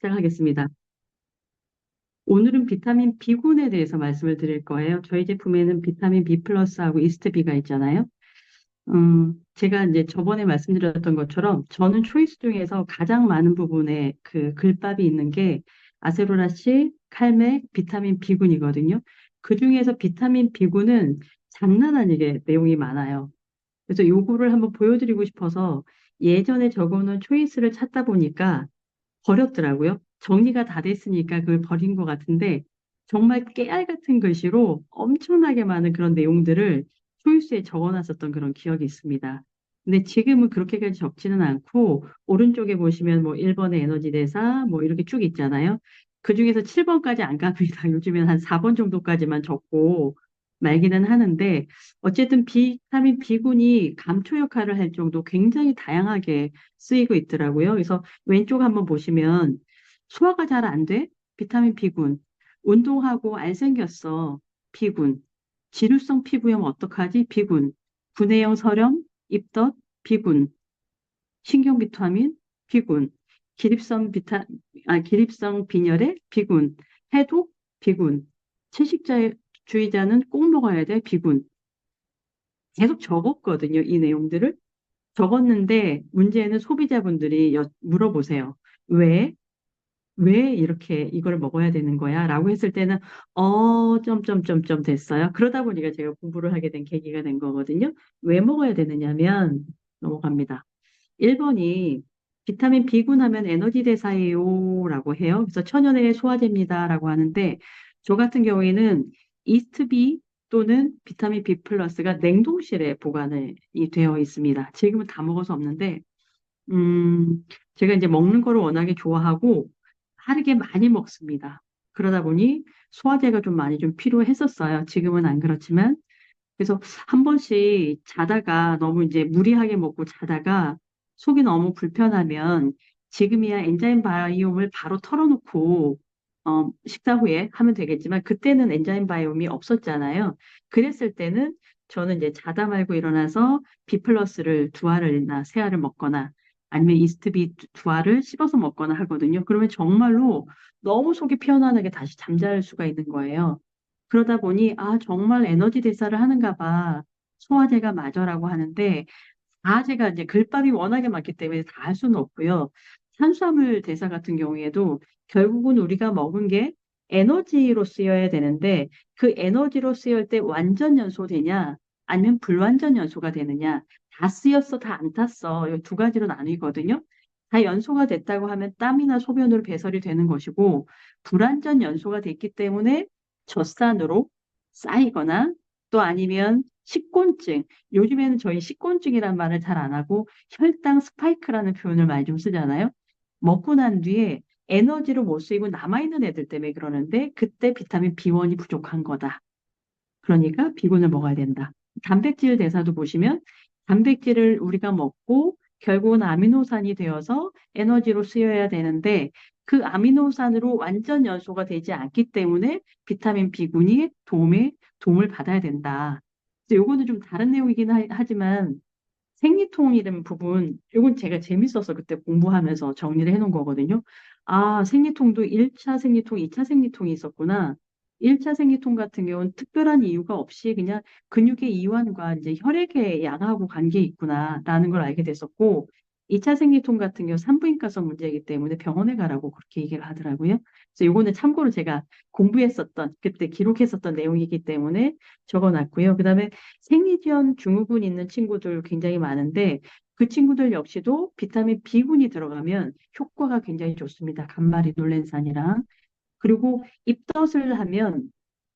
시작하겠습니다. 오늘은 비타민 B군에 대해서 말씀을 드릴 거예요. 저희 제품에는 비타민 B 플러스하고 이스트 B가 있잖아요. 제가 이제 저번에 말씀드렸던 것처럼 저는 초이스 중에서 가장 많은 부분에 그 글밥이 있는 게 아세로라씨, 칼맥, 비타민 B군이거든요. 그 중에서 비타민 B군은 장난 아니게 내용이 많아요. 그래서 요거를 한번 보여드리고 싶어서 예전에 적어놓은 초이스를 찾다 보니까 버렸더라고요. 정리가 다 됐으니까 그걸 버린 것 같은데 정말 깨알 같은 글씨로 엄청나게 많은 그런 내용들을 초이스에 적어놨었던 그런 기억이 있습니다. 근데 지금은 그렇게까지 적지는 않고 오른쪽에 보시면 뭐 1번의 에너지 대사 뭐 이렇게 쭉 있잖아요. 그중에서 7번까지 안 갑니다. 요즘엔 한 4번 정도까지만 적고 말기는 하는데 어쨌든 비타민 B군이 감초 역할을 할 정도 굉장히 다양하게 쓰이고 있더라고요. 그래서 왼쪽 한번 보시면 소화가 잘 안 돼? 비타민 B군. 운동하고 알 생겼어. B군. 지루성 피부염 어떡하지? B군. 구내형 설염, 입덧, B군. 신경 비타민, B군. 기립성 빈혈에 B군. 해독, B군. 채식주의자는 꼭 먹어야 돼, B군. 계속 적었거든요, 이 내용들을. 적었는데 문제는 소비자분들이 물어보세요. 왜? 왜 이렇게 이걸 먹어야 되는 거야? 라고 했을 때는 점점점점 됐어요. 그러다 보니까 제가 공부를 하게 된 계기가 된 거거든요. 왜 먹어야 되느냐면 넘어갑니다. 1번이 비타민 B군 하면 에너지 대사예요 라고 해요. 그래서 천연의 소화제입니다 라고 하는데 저 같은 경우에는 이스트비 또는 비타민 B 플러스가 냉동실에 보관이 되어 있습니다. 지금은 다 먹어서 없는데 제가 이제 먹는 거를 워낙에 좋아하고 하루에 많이 먹습니다. 그러다 보니 소화제가 좀 많이 좀 필요했었어요. 지금은 안 그렇지만. 그래서 한 번씩 자다가 너무 이제 무리하게 먹고 자다가 속이 너무 불편하면 지금이야 엔자임 바이옴을 바로 털어놓고 식사 후에 하면 되겠지만 그때는 엔자임 바이옴이 없었잖아요. 그랬을 때는 저는 이제 자다 말고 일어나서 B 플러스를 두 알이나 세 알을 먹거나 아니면 이스트비 두 알을 씹어서 먹거나 하거든요. 그러면 정말로 너무 속이 피어나게 다시 잠잘 수가 있는 거예요. 그러다 보니, 아, 정말 에너지 대사를 하는가 봐. 소화제가 맞아라고 하는데, 제가 이제 글밥이 워낙에 많기 때문에 다 할 수는 없고요. 탄수화물 대사 같은 경우에도 결국은 우리가 먹은 게 에너지로 쓰여야 되는데, 그 에너지로 쓰일 때 완전 연소되냐, 아니면 불완전 연소가 되느냐, 다 쓰였어, 다 안 탔어. 이 두 가지로 나뉘거든요. 다 연소가 됐다고 하면 땀이나 소변으로 배설이 되는 것이고, 불완전 연소가 됐기 때문에 젖산으로 쌓이거나 또 아니면 식곤증. 요즘에는 저희 식곤증이란 말을 잘 안 하고 혈당 스파이크라는 표현을 많이 좀 쓰잖아요. 먹고 난 뒤에 에너지로 못 쓰이고 남아있는 애들 때문에 그러는데 그때 비타민 B1이 부족한 거다. 그러니까 비군을 먹어야 된다. 단백질 대사도 보시면 단백질을 우리가 먹고 결국은 아미노산이 되어서 에너지로 쓰여야 되는데 그 아미노산으로 완전 연소가 되지 않기 때문에 비타민 B군이 도움을 받아야 된다. 그래서 요거는 좀 다른 내용이긴 하지만 생리통 이런 부분, 요건 제가 재밌어서 그때 공부하면서 정리를 해놓은 거거든요. 아, 생리통도 1차 생리통, 2차 생리통이 있었구나. 1차 생리통 같은 경우는 특별한 이유가 없이 그냥 근육의 이완과 이제 혈액의 양하고 관계 있구나라는 걸 알게 됐었고, 2차 생리통 같은 경우 산부인과성 문제이기 때문에 병원에 가라고 그렇게 얘기를 하더라고요. 그래서 요거는 참고로 제가 그때 기록했었던 내용이기 때문에 적어놨고요. 그다음에 생리지연 증후군 있는 친구들 굉장히 많은데 그 친구들 역시도 비타민 B군이 들어가면 효과가 굉장히 좋습니다. 간말이 놀랜산이랑. 그리고 입덧을 하면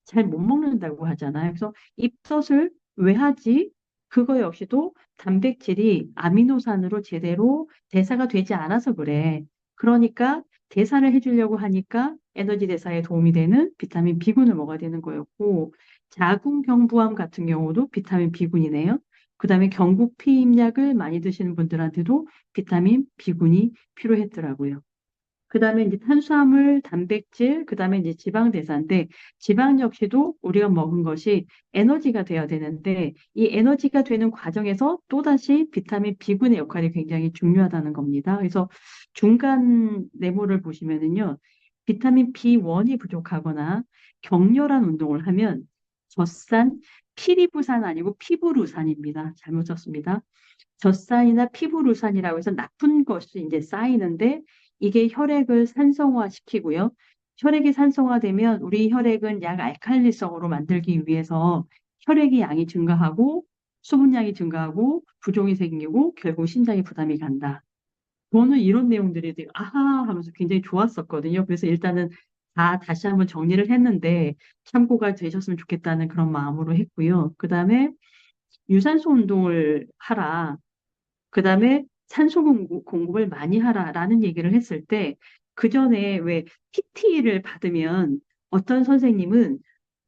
잘 못 먹는다고 하잖아요. 그래서 입덧을 왜 하지? 그거 역시도 단백질이 아미노산으로 제대로 대사가 되지 않아서 그래. 그러니까 대사를 해주려고 하니까 에너지 대사에 도움이 되는 비타민 B군을 먹어야 되는 거였고, 자궁경부암 같은 경우도 비타민 B군이네요. 그다음에 경구피임약을 많이 드시는 분들한테도 비타민 B군이 필요했더라고요. 그다음에 이제 탄수화물, 단백질, 그다음에 이제 지방 대사인데 지방 역시도 우리가 먹은 것이 에너지가 돼야 되는데 이 에너지가 되는 과정에서 또다시 비타민 B군의 역할이 굉장히 중요하다는 겁니다. 그래서 중간 네모를 보시면은요. 비타민 B1이 부족하거나 격렬한 운동을 하면 젖산, 피리부산 아니고 피부루산입니다. 잘못 썼습니다. 젖산이나 피부루산이라고 해서 나쁜 것이 이제 쌓이는데 이게 혈액을 산성화시키고요. 혈액이 산성화되면 우리 혈액은 약 알칼리성으로 만들기 위해서 혈액의 양이 증가하고 수분량이 증가하고 부종이 생기고 결국 심장에 부담이 간다. 저는 이런 내용들이 되게 아하 하면서 굉장히 좋았었거든요. 그래서 일단은 다 다시 한번 정리를 했는데 참고가 되셨으면 좋겠다는 그런 마음으로 했고요. 그다음에 유산소 운동을 하라. 그다음에 산소 공급을 많이 하라라는 얘기를 했을 때, 그 전에 왜 PT를 받으면 어떤 선생님은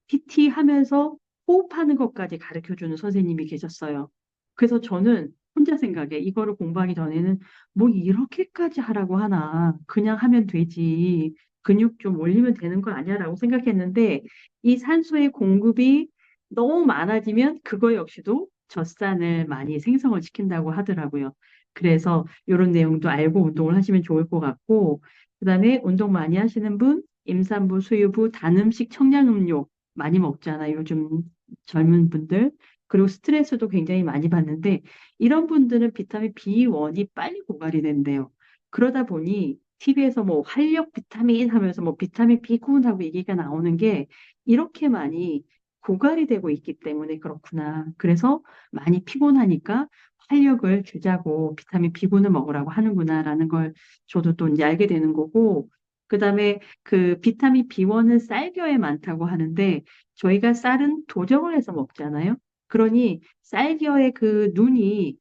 PT 하면서 호흡하는 것까지 가르쳐 주는 선생님이 계셨어요. 그래서 저는 혼자 생각에 이거를 공부하기 전에는 뭐 이렇게까지 하라고 하나. 그냥 하면 되지. 근육 좀 올리면 되는 거 아니야라고 생각했는데 이 산소의 공급이 너무 많아지면 그거 역시도 젖산을 많이 생성을 시킨다고 하더라고요. 그래서 이런 내용도 알고 운동을 하시면 좋을 것 같고, 그다음에 운동 많이 하시는 분, 임산부, 수유부, 단 음식, 청량음료 많이 먹잖아요. 요즘 젊은 분들. 그리고 스트레스도 굉장히 많이 받는데 이런 분들은 비타민 B1이 빨리 고갈이 된대요. 그러다 보니 TV에서 뭐 활력 비타민 하면서 뭐 비타민 B군 하고 얘기가 나오는 게 이렇게 많이 고갈이 되고 있기 때문에 그렇구나. 그래서 많이 피곤하니까 활력을 주자고 비타민 B군을 먹으라고 하는구나라는 걸 저도 또 이제 알게 되는 거고, 그다음에 그 비타민 B1은 쌀겨에 많다고 하는데 저희가 쌀은 도정을 해서 먹잖아요. 그러니 쌀겨에 그 눈이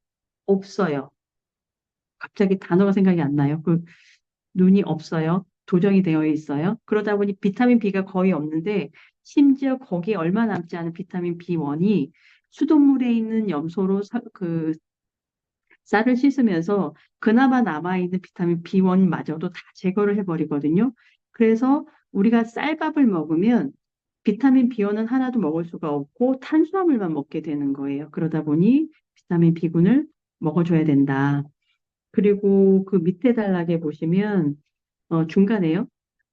없어요. 갑자기 단어가 생각이 안 나요. 그 눈이 없어요. 도정이 되어 있어요. 그러다 보니 비타민 B가 거의 없는데 심지어 거기에 얼마 남지 않은 비타민 B1이 수돗물에 있는 염소로 그 쌀을 씻으면서 그나마 남아있는 비타민 B1마저도 다 제거를 해버리거든요. 그래서 우리가 쌀밥을 먹으면 비타민 B원은 하나도 먹을 수가 없고 탄수화물만 먹게 되는 거예요. 그러다 보니 비타민 B군을 먹어줘야 된다. 그리고 그 밑에 단락에 보시면 중간에요.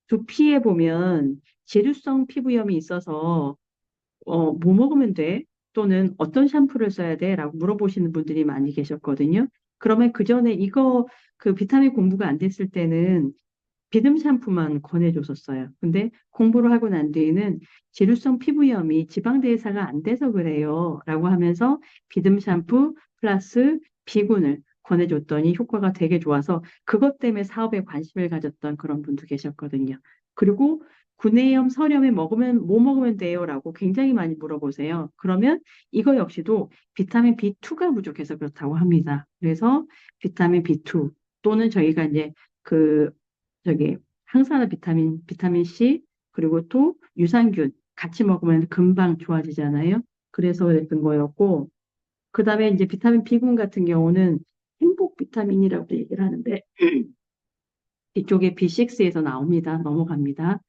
두피에 보면 지루성 피부염이 있어서 뭐 먹으면 돼? 또는 어떤 샴푸를 써야 돼? 라고 물어보시는 분들이 많이 계셨거든요. 그러면 그 전에 이거 그 비타민 공부가 안 됐을 때는 비듬 샴푸만 권해줬었어요. 근데 공부를 하고 난 뒤에는 지루성 피부염이 지방 대사가 안 돼서 그래요. 라고 하면서 비듬 샴푸 플러스 비군을 권해줬더니 효과가 되게 좋아서 그것 때문에 사업에 관심을 가졌던 그런 분도 계셨거든요. 그리고 구내염, 설염에 먹으면 뭐 먹으면 돼요? 라고 굉장히 많이 물어보세요. 그러면 이거 역시도 비타민 B2가 부족해서 그렇다고 합니다. 그래서 비타민 B2 또는 저희가 이제 그 저기 항산화 비타민 C 그리고 또 유산균 같이 먹으면 금방 좋아지잖아요. 그래서 그랬던 거였고 그다음에 이제 비타민 B군 같은 경우는 행복 비타민이라고 얘기를 하는데 이쪽에 B6에서 나옵니다. 넘어갑니다.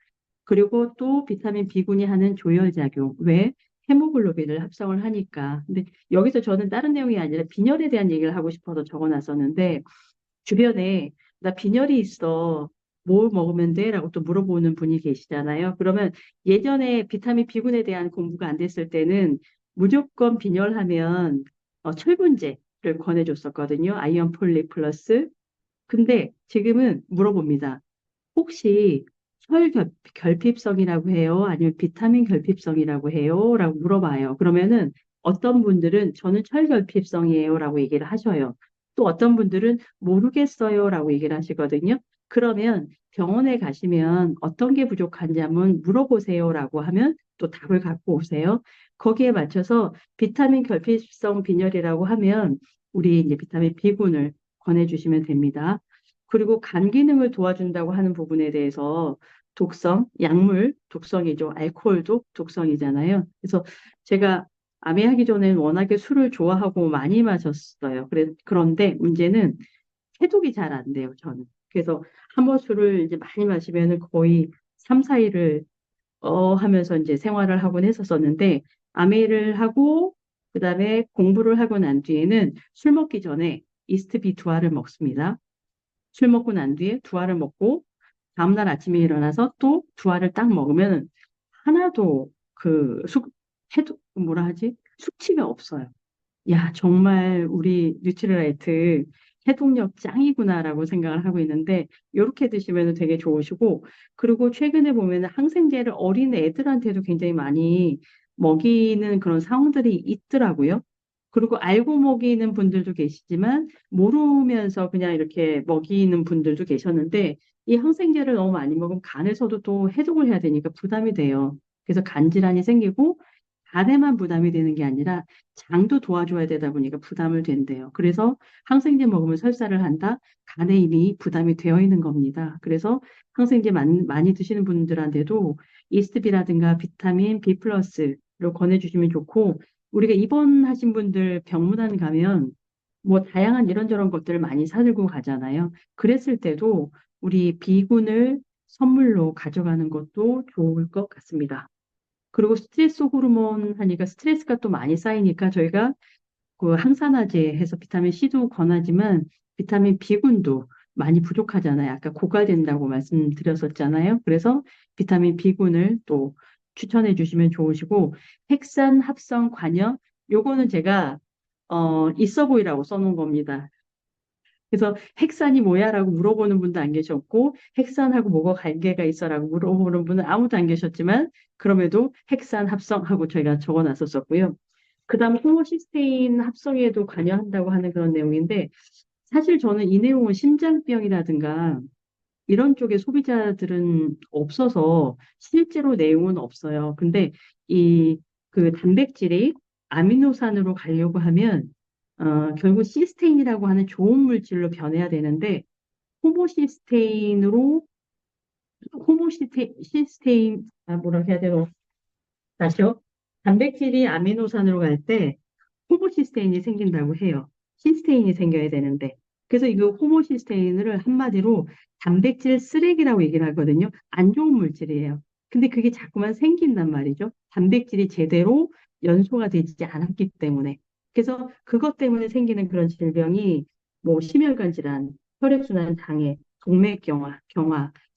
그리고 또 비타민 B군이 하는 조혈작용. 왜? 헤모글로빈을 합성을 하니까. 근데 여기서 저는 다른 내용이 아니라 빈혈에 대한 얘기를 하고 싶어서 적어놨었는데 주변에 나 빈혈이 있어. 뭘 먹으면 돼? 라고 또 물어보는 분이 계시잖아요. 그러면 예전에 비타민 B군에 대한 공부가 안 됐을 때는 무조건 빈혈하면 철분제를 권해줬었거든요. 아이언 폴리 플러스. 근데 지금은 물어봅니다. 혹시 결핍성이라고 해요? 아니면 비타민 결핍성이라고 해요? 라고 물어봐요. 그러면은 어떤 분들은 저는 철결핍성이에요 라고 얘기를 하셔요. 또 어떤 분들은 모르겠어요 라고 얘기를 하시거든요. 그러면 병원에 가시면 어떤 게 부족한지 한번 물어보세요 라고 하면 또 답을 갖고 오세요. 거기에 맞춰서 비타민 결핍성 빈혈이라고 하면 우리 이제 비타민 B군을 권해주시면 됩니다. 그리고 간 기능을 도와준다고 하는 부분에 대해서 독성, 약물 독성이죠. 알코올도 독성이잖아요. 그래서 제가 암해하기 전에는 워낙에 술을 좋아하고 많이 마셨어요. 그런데 문제는 해독이 잘 안 돼요, 저는. 그래서 함어술을 이제 많이 마시면은 거의 3, 4일을 하면서 이제 생활을 하곤 했었었는데, 아메이를 하고, 그 다음에 공부를 하고 난 뒤에는 술 먹기 전에 이스트비 두 알을 먹습니다. 술 먹고 난 뒤에 두 알을 먹고, 다음날 아침에 일어나서 또 두 알을 딱 먹으면 하나도 뭐라 하지? 숙취가 없어요. 야, 정말 우리 뉴트리라이트 해독력 짱이구나라고 생각을 하고 있는데, 이렇게 드시면 되게 좋으시고, 그리고 최근에 보면 항생제를 어린 애들한테도 굉장히 많이 먹이는 그런 상황들이 있더라고요. 그리고 알고 먹이는 분들도 계시지만, 모르면서 그냥 이렇게 먹이는 분들도 계셨는데, 이 항생제를 너무 많이 먹으면 간에서도 또 해독을 해야 되니까 부담이 돼요. 그래서 간 질환이 생기고, 간에만 부담이 되는 게 아니라 장도 도와줘야 되다 보니까 부담을 된대요. 그래서 항생제 먹으면 설사를 한다? 간에 이미 부담이 되어 있는 겁니다. 그래서 항생제 많이 드시는 분들한테도 이스트비라든가 비타민 B 플러스를 권해주시면 좋고, 우리가 입원하신 분들 병문안 가면 뭐 다양한 이런저런 것들을 많이 사들고 가잖아요. 그랬을 때도 우리 비군을 선물로 가져가는 것도 좋을 것 같습니다. 그리고 스트레스 호르몬 하니까 스트레스가 또 많이 쌓이니까 저희가 그 항산화제 해서 비타민 C도 권하지만 비타민 B군도 많이 부족하잖아요. 아까 고갈된다고 말씀드렸었잖아요. 그래서 비타민 B군을 또 추천해 주시면 좋으시고, 핵산 합성 관여 요거는 제가 있어 보이라고 써놓은 겁니다. 그래서 핵산이 뭐야라고 물어보는 분도 안 계셨고, 핵산하고 뭐가 관계가 있어라고 물어보는 분은 아무도 안 계셨지만, 그럼에도 핵산 합성하고 저희가 적어 놨었었고요. 그 다음 호모시스테인 합성에도 관여한다고 하는 그런 내용인데, 사실 저는 이 내용은 심장병이라든가 이런 쪽에 소비자들은 없어서 실제로 내용은 없어요. 근데 이 그 단백질이 아미노산으로 가려고 하면 결국 시스테인이라고 하는 좋은 물질로 변해야 되는데 호모시스테인으로 호모시스테인 뭐라 해야 되노? 다시요. 단백질이 아미노산으로 갈 때 호모시스테인이 생긴다고 해요. 시스테인이 생겨야 되는데. 그래서 이거 호모시스테인을 한마디로 단백질 쓰레기라고 얘기를 하거든요. 안 좋은 물질이에요. 근데 그게 자꾸만 생긴단 말이죠. 단백질이 제대로 연소가 되지 않았기 때문에. 그래서 그것 때문에 생기는 그런 질병이 뭐 심혈관 질환, 혈액순환 장애, 동맥경화,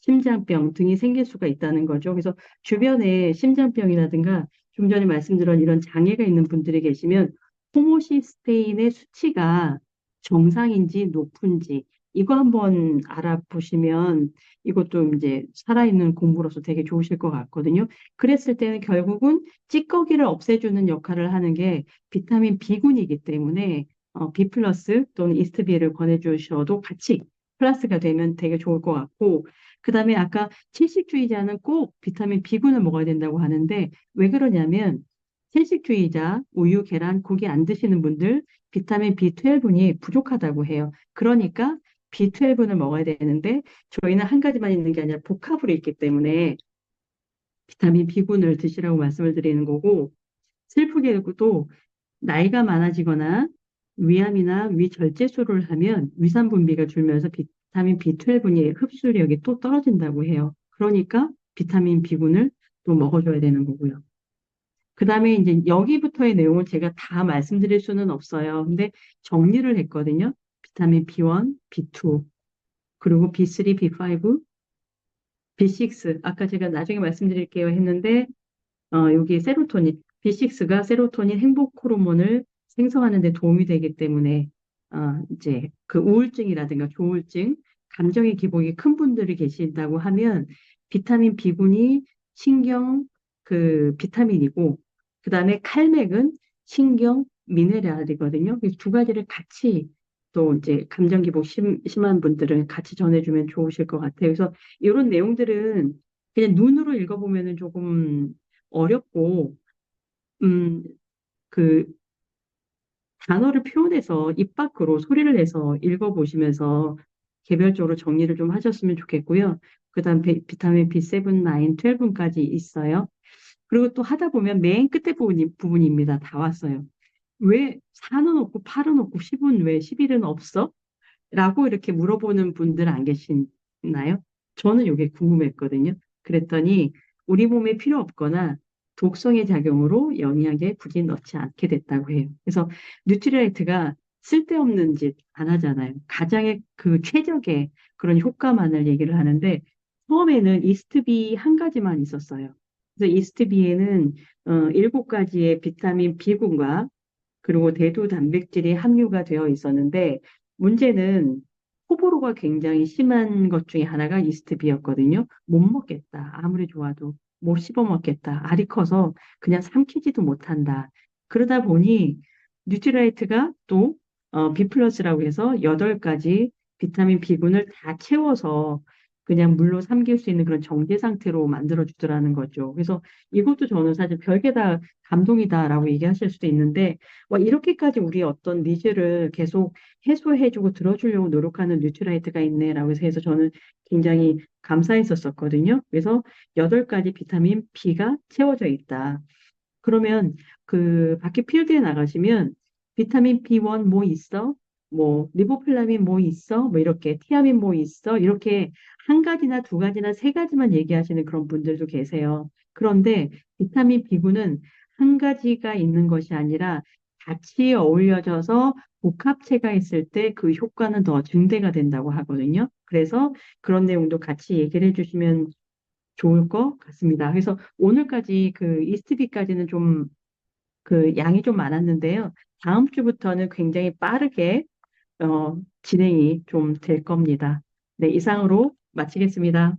심장병 등이 생길 수가 있다는 거죠. 그래서 주변에 심장병이라든가 좀 전에 말씀드린 이런 장애가 있는 분들이 계시면 호모시스테인의 수치가 정상인지 높은지 이거 한번 알아보시면 이것도 이제 살아있는 공부로서 되게 좋으실 것 같거든요. 그랬을 때는 결국은 찌꺼기를 없애주는 역할을 하는 게 비타민 B군이기 때문에 B 플러스 또는 이스트비를 권해주셔도 같이 플러스가 되면 되게 좋을 것 같고, 그 다음에 아까 채식주의자는 꼭 비타민 B군을 먹어야 된다고 하는데 왜 그러냐면 채식주의자, 우유, 계란, 고기 안 드시는 분들 비타민 B12이 부족하다고 해요. 그러니까 B12을 먹어야 되는데 저희는 한 가지만 있는 게 아니라 복합으로 있기 때문에 비타민 B군을 드시라고 말씀을 드리는 거고, 슬프게도 나이가 많아지거나 위암이나 위절제술을 하면 위산 분비가 줄면서 비타민 B12의 흡수력이 또 떨어진다고 해요. 그러니까 비타민 B군을 또 먹어줘야 되는 거고요. 그 다음에 이제 여기부터의 내용을 제가 다 말씀드릴 수는 없어요. 근데 정리를 했거든요. 비타민 B1, B2, 그리고 B3, B5, B6. 아까 제가 나중에 말씀드릴게요 했는데, 여기 세로토닌, B6가 세로토닌 행복 호르몬을 생성하는 데 도움이 되기 때문에, 이제 그 우울증이라든가 조울증, 감정의 기복이 큰 분들이 계신다고 하면, 비타민 B군이 신경 그 비타민이고, 그 다음에 칼맥은 신경 미네랄이거든요. 그래서 두 가지를 같이 또 이제 감정 기복 심한 분들은 같이 전해주면 좋으실 것 같아요. 그래서 이런 내용들은 그냥 눈으로 읽어보면은 조금 어렵고, 음, 그 단어를 표현해서 입 밖으로 소리를 내서 읽어보시면서 개별적으로 정리를 좀 하셨으면 좋겠고요. 그 다음 비타민 B7, 9, 12까지 있어요. 그리고 또 하다 보면 맨 끝에 부분입니다. 다 왔어요. 왜 4는 없고 8은 없고 10은 왜 11은 없어? 라고 이렇게 물어보는 분들 안 계신. 있나요? 저는 이게 궁금했거든요. 그랬더니 우리 몸에 필요 없거나 독성의 작용으로 영양에 굳이 넣지 않게 됐다고 해요. 그래서 뉴트리라이트가 쓸데없는 짓 안 하잖아요. 가장의 그 최적의 그런 효과만을 얘기를 하는데 처음에는 이스트비 한 가지만 있었어요. 그래서 이스트비에는 7가지의 비타민 B군과 그리고 대두 단백질이 함유가 되어 있었는데 문제는 호불호가 굉장히 심한 것 중에 하나가 이스트비였거든요. 못 먹겠다. 아무리 좋아도 못 씹어 먹겠다. 알이 커서 그냥 삼키지도 못한다. 그러다 보니 뉴트라이트가 또 B 플러스라고 해서 8가지 비타민 B군을 다 채워서 그냥 물로 삼킬 수 있는 그런 정제 상태로 만들어 주더라는 거죠. 그래서 이것도 저는 사실 별게 다 감동이다라고 얘기하실 수도 있는데 와, 이렇게까지 우리의 어떤 니즈를 계속 해소해주고 들어주려고 노력하는 뉴트라이트가 있네라고 해서 저는 굉장히 감사했었거든요. 그래서 8가지 비타민 B가 채워져 있다. 그러면 그 밖에 필드에 나가시면 비타민 B1 뭐 있어? 뭐 리보플라민 뭐 있어? 뭐 이렇게 티아민 뭐 있어? 이렇게 한 가지나 두 가지나 세 가지만 얘기하시는 그런 분들도 계세요. 그런데 비타민 B군은 한 가지가 있는 것이 아니라 같이 어울려져서 복합체가 있을 때 그 효과는 더 증대가 된다고 하거든요. 그래서 그런 내용도 같이 얘기를 해주시면 좋을 것 같습니다. 그래서 오늘까지 그 이스트비까지는 좀 그 양이 좀 많았는데요. 다음 주부터는 굉장히 빠르게 진행이 좀 될 겁니다. 네, 이상으로 마치겠습니다.